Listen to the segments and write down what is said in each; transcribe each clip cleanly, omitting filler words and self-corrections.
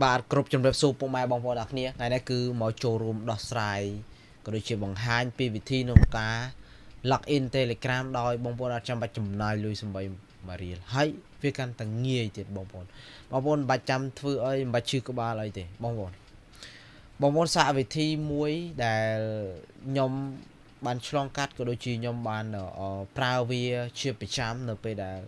បាទគ្រប់ជំរាបសួរពុកម៉ែបងប្អូនអរគ្នាថ្ងៃនេះគឺមកចូលរួមដោះស្រាយក៏ដូចជាបង្ហាញពីវិធីក្នុងការ log in Telegram ដោយបងប្អូនអត់ចាំបាច់ចំណាយលុយសំបីមួយរៀលហើយវាកាន់តែងាយទៀតបងប្អូនមិនបាច់ចាំធ្វើអីមិនបាច់ឈឺក្បាលអីទេបងប្អូនសាកវិធីមួយដែលខ្ញុំបានឆ្លងកាត់ក៏ដូចជាខ្ញុំបានប្រើវាជាប្រចាំនៅពេលដែល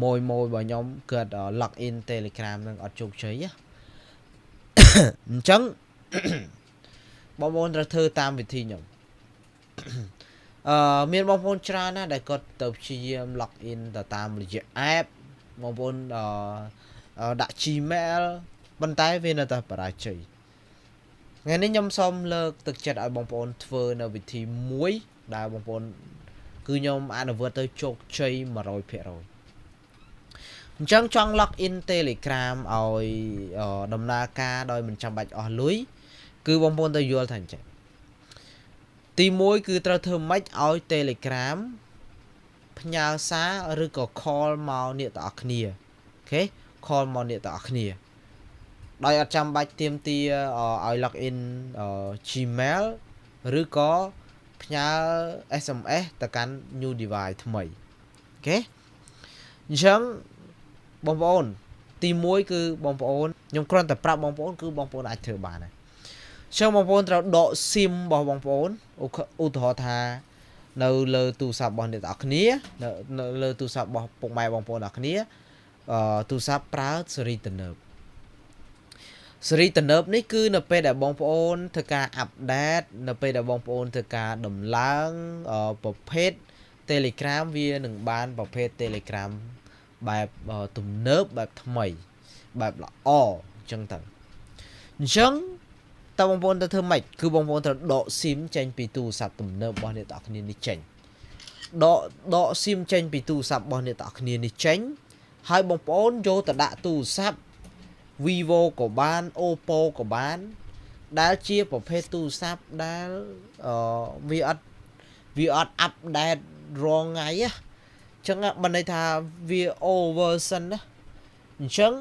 ម៉ួយរបស់ខ្ញុំគាត់ log in Telegram នឹងអត់ជោគជ័យណាអញ្ចឹងបងប្អូនត្រូវធ្វើតាមវិធីខ្ញុំមានបងប្អូនច្រើនណាស់ដែលគាត់ទៅព្យាយាម log in ទៅតាមរយៈ app បងប្អូនដាក់ Gmail ប៉ុន្តែវានៅតែបរាជ័យថ្ងៃនេះខ្ញុំសូមលើកទឹកចិត្តឲ្យបងប្អូនធ្វើនៅវិធីមួយដែលបងប្អូនគឺខ្ញុំអនុវត្តទៅជោគជ័យ 100% អញ្ចឹងចង់ log in Telegram ឲ្យដំណើរការដោយមិនចាំបាច់អស់លុយគឺបងប្អូនទៅយល់ថាអញ្ចឹងទី1គឺត្រូវធ្វើម៉េចឲ្យ Telegram ផ្ញើសារឬក៏ call មកអ្នកទាំងអស់គ្នាអូខេ call មកអ្នកទាំងអស់គ្នាដោយអត់ចាំបាច់ទាមទារឲ្យ log in Gmail ឬក៏ផ្ញើ SMS ទៅកាន់ new device ថ្មីអូខេអញ្ចឹងបងប្អូនទី1គឺបងប្អូនខ្ញុំគ្រាន់តែប្រាប់បងប្អូនគឺបងប្អូនអាចធ្វើបានហើយចឹងបងប្អូនត្រូវដក SIM របស់បងប្អូនឧទាហរណ៍ថានៅលើទូរស័ព្ទរបស់អ្នកទាំងអស់គ្នានៅលើទូរស័ព្ទរបស់ពុកម៉ែបងប្អូនទាំងអស់គ្នាទូរស័ព្ទប្រើស៊េរីទំនើបនេះគឺនៅពេលដែលបងប្អូនធ្វើការអាប់ដេតនៅពេលដែលបងប្អូនធ្វើការដំឡើងប្រភេទ Telegram វានឹងបានប្រភេទ Telegram បែបទំនើបបែបថ្មីបែបល្អអញ្ចឹងទៅអញ្ចឹងតើបងប្អូនទៅធ្វើម៉េចគឺបងប្អូនត្រូវដក SIM ចេញពីទូរស័ព្ទទំនើបរបស់អ្នកទាំងអស់គ្នានេះចេញដក SIM ចេញពីទូរស័ព្ទរបស់អ្នកទាំងអស់គ្នានេះចេញហើយបងប្អូនយកទៅដាក់ទូរស័ព្ទ Vivo ក៏បាន Oppo ក៏បានដែលជាប្រភេទទូរស័ព្ទដែលវាអត់អាប់ដេតរាល់ថ្ងៃណាចឹងមិនន័យថាវា old version ណាអញ្ចឹង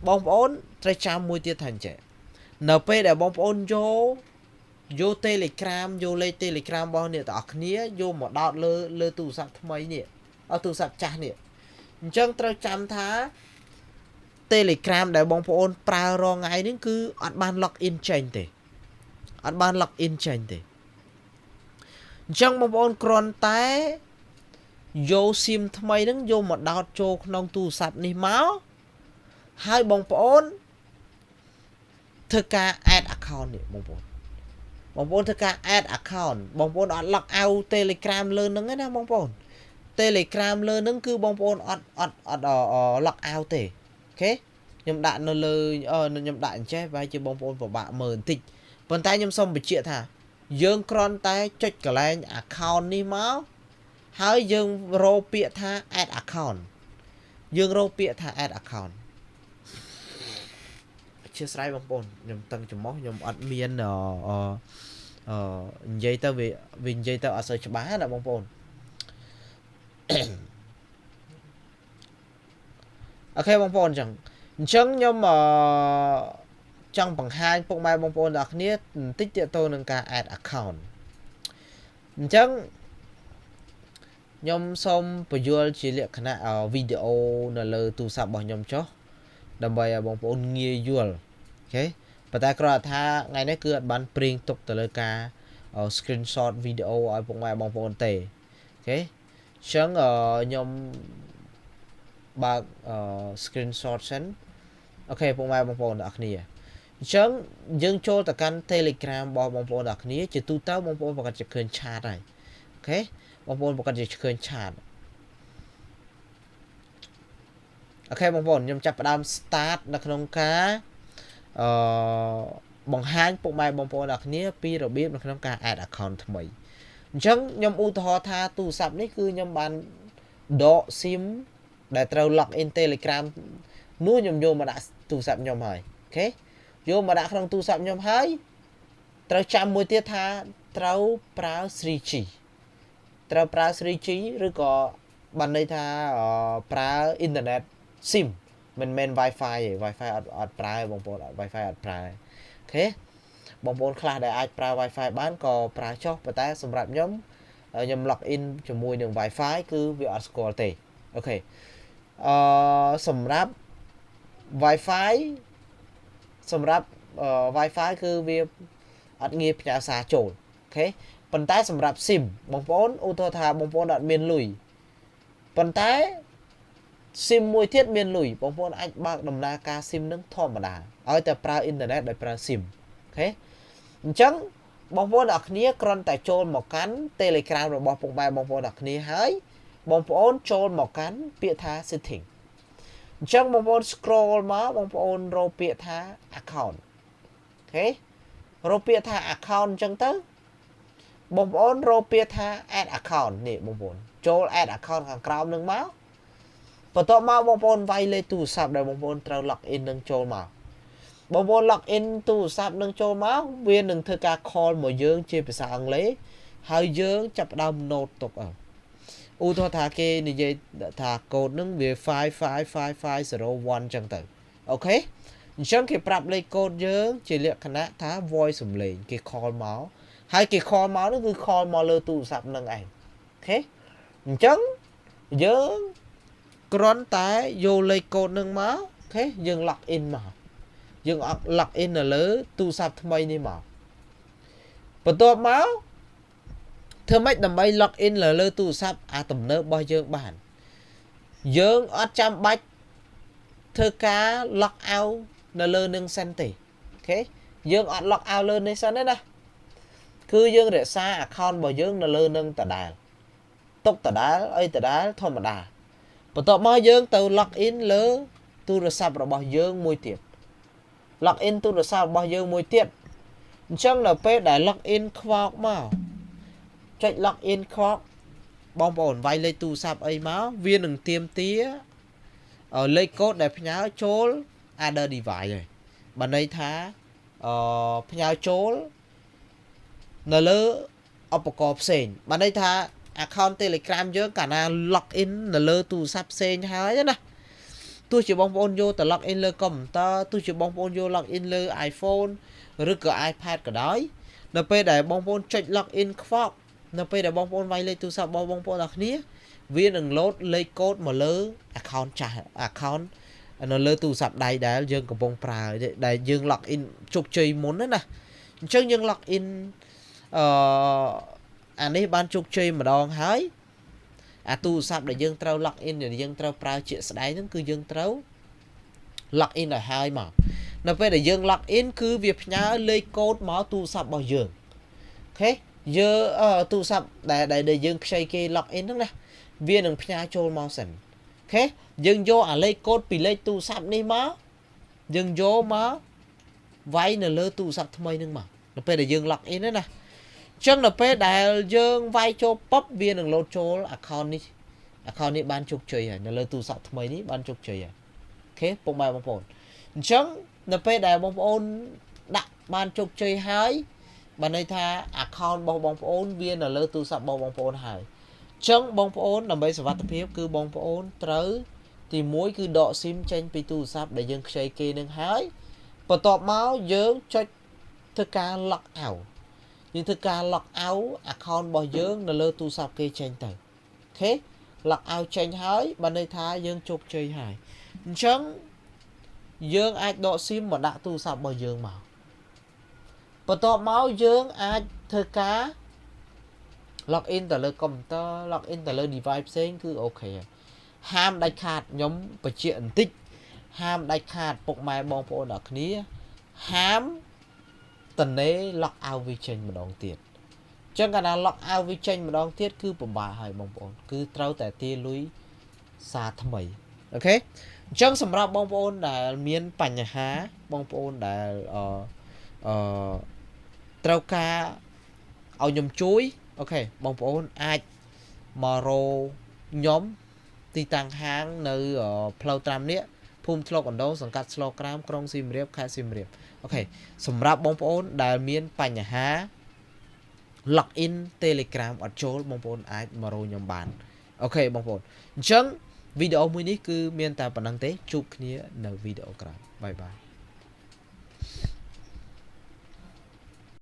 បងប្អូនត្រូវចាំមួយទៀតថាអញ្ចឹងនៅពេលដែលបងប្អូនយក Telegram យកលេខ Telegram របស់អ្នកទាំងអស់គ្នាយកមកដោតលើទូរស័ព្ទថ្មីនេះទូរស័ព្ទចាស់នេះអញ្ចឹងត្រូវចាំថា Telegram ដែលបងប្អូនប្រើរងថ្ងៃនេះគឺអត់បាន log in ចេញទេអត់បាន log in ចេញទេអញ្ចឹងបងប្អូនគ្រាន់តែយក SIM ថ្មីហ្នឹងយកមកដោតចូលក្នុងទូរស័ព្ទនេះមកហើយបងប្អូនធ្វើការ add account នេះបងប្អូនធ្វើការ add account បងប្អូនអត់ log out Telegram លើហ្នឹងទេណាបងប្អូន Telegram លើហ្នឹងគឺបងប្អូនអត់ log out ទេអូខេខ្ញុំដាក់នៅលើខ្ញុំដាក់អញ្ចេះប្រហែលជាបងប្អូនពិបាកមើលបន្តិចប៉ុន្តែខ្ញុំសូមបញ្ជាក់ថាយើងគ្រាន់តែចុចកន្លែង account នេះមកហើយយើងរកពាក្យថា add account អធិស្ឋានបងប្អូនខ្ញុំតឹងច្រមុះខ្ញុំអត់មាននិយាយទៅវានិយាយទៅអត់សូវច្បាស់ណាបងប្អូនអូខេបងប្អូនអញ្ចឹងខ្ញុំចង់បង្ហាញពុកម៉ែបងប្អូនទាំងអស់គ្នាបន្តិចទាក់ទងនឹងការ add account អញ្ចឹងខ្ញុំសូមបញ្យល់ជាលក្ខណៈវីដេអូនៅលើទូរស័ព្ទរបស់ខ្ញុំចុះដើម្បីឲ្យបងប្អូនងាយយល់អូខេប៉ុន្តែគ្រាន់តែថាថ្ងៃនេះគឺអត់បានព្រៀងទុកទៅលើការ screenshot វីដេអូឲ្យពុកម៉ែបងប្អូនទេអូខេអញ្ចឹងខ្ញុំបើកscreenshot សិនអូខេពុកម៉ែបងប្អូនទាំងអស់គ្នាអញ្ចឹងយើងចូលទៅកាន់ Telegram របស់បងប្អូនទាំងអស់គ្នាជាទូទៅបងប្អូនប្រកាសជាឃើញឆាតហើយអូខេបងប្អូនប្រកាសជាឃើញឆាតអូខេបងប្អូនខ្ញុំចាប់ផ្ដើម start នៅក្នុងការបង្ហាញពុកម៉ែបងប្អូនទាំងអស់គ្នាពីរបៀបនៅក្នុងការ add account ថ្មីអញ្ចឹងខ្ញុំឧទាហរណ៍ថាទូរស័ព្ទនេះគឺខ្ញុំបានដក SIM ដែលត្រូវ log in Telegram នោះខ្ញុំយកមកដាក់ទូរស័ព្ទខ្ញុំហើយអូខេយកមកដាក់ក្នុងទូរស័ព្ទខ្ញុំហើយត្រូវចាំមួយទៀតថាត្រូវប្រើ 3G ឬក៏បានន័យថាប្រើអ៊ីនធឺណិត SIM មិន Wi-Fi ទេ Wi-Fi អត់ប្រើបងប្អូន Wi-Fi អត់ប្រើអូខេបងប្អូនខ្លះដែលអាចប្រើ Wi-Fi បានក៏ប្រើចុះប៉ុន្តែសម្រាប់ខ្ញុំ log in ជាមួយនឹង Wi-Fi គឺវាអត់ស្គាល់ទេអូខេសម្រាប់ Wi-Fi សម្រាប់Wi-Fi គឺវាអត់ងាយផ្ញើសារចូលអូខេប៉ុន្តែសម្រាប់ SIM បងប្អូនឧទាហរណ៍ថាបងប្អូនអត់មានលុយប៉ុន្តែ SIM មួយទៀតមានលុយបងប្អូនអាចបើកដំណើរការ SIM នឹងធម្មតាឲ្យតែប្រើអ៊ីនធឺណិតដោយប្រើ SIM អូខេអញ្ចឹងបងប្អូនអ្នកគ្នាគ្រាន់តែចូលមកកាន់ Telegram របស់ពុកម៉ែបងប្អូនអ្នកគ្នាហើយបងប្អូនចូលមកកាន់ពាក្យថា setting អញ្ចឹងបងប្អូន scroll មកបងប្អូនរកពាក្យថា account អូខេរកពាក្យថា account អញ្ចឹងទៅបងប្អូនរកពាក្យថា add account នេះបងប្អូនចូល add account ខាងក្រោមនឹងមកបន្ទាប់មកបងប្អូនវាយលេខទូរស័ព្ទដែលបងប្អូនត្រូវ log in នឹងចូលមកបងប្អូន log in ទូរស័ព្ទនឹងចូលមកវានឹងធ្វើការ call មកយើងជាភាសាអង់គ្លេសហើយយើងចាប់ផ្ដើម note ទុកឧទាហរណ៍ថាគេនិយាយថាកូដនឹងវា5555501ចឹងទៅអូខេអញ្ចឹងគេប្រាប់លេខកូដយើងជាលក្ខណៈថា voice សំឡេងគេ call មកហើយគេ call មកនោះគឺ call មកលើទូរស័ព្ទនឹងឯងអូខេអញ្ចឹងយើងគ្រាន់តែយកលេខកូដនឹងមកអូខេយើង log in មកយើង log in នៅលើទូរស័ព្ទថ្មីនេះមកបន្ទាប់មកធ្វើម៉េចដើម្បី log in លើទូរស័ព្ទអាទំនើបរបស់យើងបានយើងអត់ចាំបាច់ធ្វើការ log out នៅលើនឹងសិនទេអូខេយើងអត់ log out លើនេះសិនទេណាគឺយើងរក្សា account របស់យើងនៅលើនឹងដដែលទុកដដែលអីដដែលធម្មតាបន្ទាប់មកយើងទៅ log in លើទូរស័ព្ទរបស់យើងមួយទៀត log in ទូរស័ព្ទរបស់យើងមួយទៀតអញ្ចឹងនៅពេលដែល log in ខ្វោកមកចុច log in ខ្វោកបងប្អូនវាយលេខទូរស័ព្ទអីមកវានឹងទាមទារលេខកូដដែលផ្ញើចូល other device ហើយបានន័យថាផ្ញើចូលនៅលើឧបករណ៍ផ្សេងបានន័យថា account Telegram យើងកាលណា log in នៅលើទូរស័ព្ទផ្សេងហើយណាទោះជាបងប្អូនយកទៅ log in លើកុំព្យូទ័រទោះជាបងប្អូនយក log in លើ iPhone ឬក៏ iPad ក៏ដោយនៅពេលដែលបងប្អូនចុច log in ខ្វក់នៅពេលដែលបងប្អូនវាយលេខទូរស័ព្ទរបស់បងប្អូនទាំងគ្នាវានឹង load លេខកូដមកលើ account ចាស់ account នៅលើទូរស័ព្ទដៃដែលយើងកំពុងប្រើដែលយើង log in ជោគជ័យមុនណាអញ្ចឹងយើង log in អានេះបានជោគជ័យម្ដងហើយអាទូរស័ព្ទដែលយើងត្រូវ log in ដែលយើងត្រូវប្រើជាក់ស្ដែងហ្នឹងគឺយើងត្រូវ log in ឲ្យហើយមកនៅពេលដែលយើង log in គឺវាផ្ញើលេខកូដមកទូរស័ព្ទរបស់យើងអូខេយើងទូរស័ព្ទដែលយើងខ្ចីគេ log in ហ្នឹងណាវានឹងផ្ញើចូលមកសិនអូខេយើងយកអាលេខកូដពីលេខទូរស័ព្ទនេះមកយើងយកមកវាយនៅលើទូរស័ព្ទថ្មីហ្នឹងមកនៅពេលដែលយើង log in ណាចឹងនៅពេលដែលយើងវាយចូលប៉ុបវានឹង load ចូល account នេះបានជោគជ័យហើយនៅលើទូរស័ព្ទថ្មីនេះបានជោគជ័យហើយអូខេពុកម៉ែបងប្អូនអញ្ចឹងនៅពេលដែលបងប្អូនដាក់បានជោគជ័យហើយបានន័យថា account របស់បងប្អូនវានៅលើទូរស័ព្ទរបស់បងប្អូនហើយអញ្ចឹងបងប្អូនដើម្បីសុវត្ថិភាពគឺបងប្អូនត្រូវទី1គឺដក SIM ចេញពីទូរស័ព្ទដែលយើងខ្ចីគេនឹងហើយបន្ទាប់មកយើងចុចធ្វើការ log out យើងធ្វើការ log out account របស់យើងនៅលើទូរស័ព្ទគេចេញទៅអូខេ log out ចេញហើយបានន័យថាយើងជោគជ័យហើយអញ្ចឹងយើងអាចដក SIM មកដាក់ទូរស័ព្ទរបស់យើងមកបន្ទាប់មកយើងអាចធ្វើការ log in ទៅលើកុំព្យូទ័រ log in ទៅលើ device ផ្សេងគឺអូខេហាមដាច់ខាតខ្ញុំបញ្ជាក់បន្តិចហាមដាច់ខាតពុកម៉ែបងប្អូនអ្នកគ្នាហាមតនេ log out វាចេញម្ដងទៀតអញ្ចឹងកាលណា log out វាចេញម្ដងទៀតគឺពិបាកហើយបងប្អូនគឺត្រូវតែទារលុយសារថ្មីអូខេអញ្ចឹងសម្រាប់បងប្អូនដែលមានបញ្ហាបងប្អូនដែលត្រូវការឲ្យខ្ញុំជួយអូខេបងប្អូនអាចមករកខ្ញុំទីតាំងហាងនៅផ្លូវត្រាំនេះភូមិធ្លុកអណ្ដូងសង្កាត់ស្លក្រាមក្រុងសៀមរាបខេត្តសៀមរាបអូខេសម្រាប់បងប្អូនដែលមានបញ្ហា log in Telegram អត់ចូលបងប្អូនអាចមករកខ្ញុំបានអូខេបងប្អូនអញ្ចឹង វីដេអូមួយនេះគឺមានតែប៉ុណ្្នឹងទេជួបគ្នានៅវីដេអូក្រោយបាយបាយ